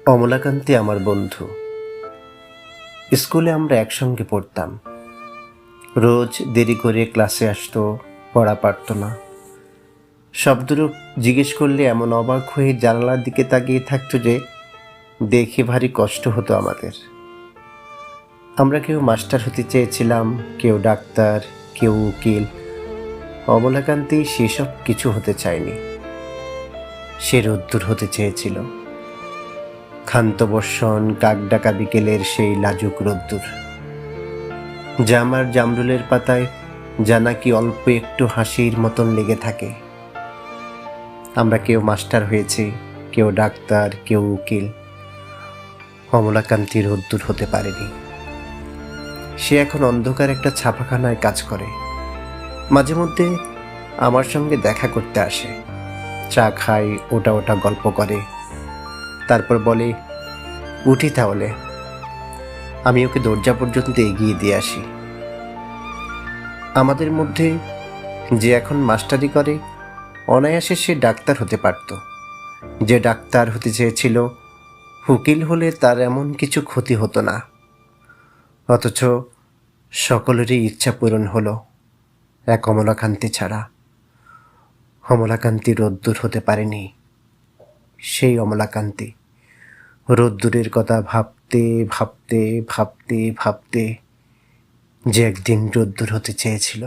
অমলাকান্তি আমার বন্ধু। স্কুলে আমরা একসঙ্গে পড়তাম। রোজ দেরি করে ক্লাসে আসতো, পড়া পারত না। শব্দরূপ জিজ্ঞেস করলে এমন অবাক হয়ে জানালার দিকে তাকিয়ে থাকতো যে দেখে ভারী কষ্ট হতো আমাদের। আমরা কেউ মাস্টার হতে চেয়েছিলাম, কেউ ডাক্তার, কেউ উকিল। অমলাকান্তি সেসব কিছু হতে চায়নি। সে রোদ্দুর হতে চেয়েছিল। ক্ষান্ত বর্ষণ, কাকডাকা বিকেলের সেই লাজুক রোদ্দুর, জামার জামরুলের পাতায় যা নাকি অল্প একটু হাসির মতন লেগে থাকে। আমরা কেউ মাস্টার হয়েছি, কেউ ডাক্তার, কেউ উকিল। অমলাকান্তি রোদ্দুর হতে পারেনি। সে এখন অন্ধকার একটা ছাপাখানায় কাজ করে। মাঝে মধ্যে আমার সঙ্গে দেখা করতে আসে, চা খায়, ওটা ওটা গল্প করে, তারপর বলে উঠি তাহলে। আমি ওকে দরজা পর্যন্ত এগিয়ে দিয়ে আসি। আমাদের মধ্যে যে এখন মাস্টারি করে, অনায়াসে সে ডাক্তার হতে পারত। যে ডাক্তার হতে চেয়েছিল, উকিল হলে তার এমন কিছু ক্ষতি হতো না। অথচ সকলেরই ইচ্ছা পূরণ হলো, এক অমলাকান্তি ছাড়া। অমলাকান্তি রোদ্দুর হতে পারেনি। সেই অমলাকান্তি রোদ্দুরের কথা ভাবতে ভাবতে ভাবতে ভাবতে যে একদিন রোদ্দুর হতে চেয়েছিল।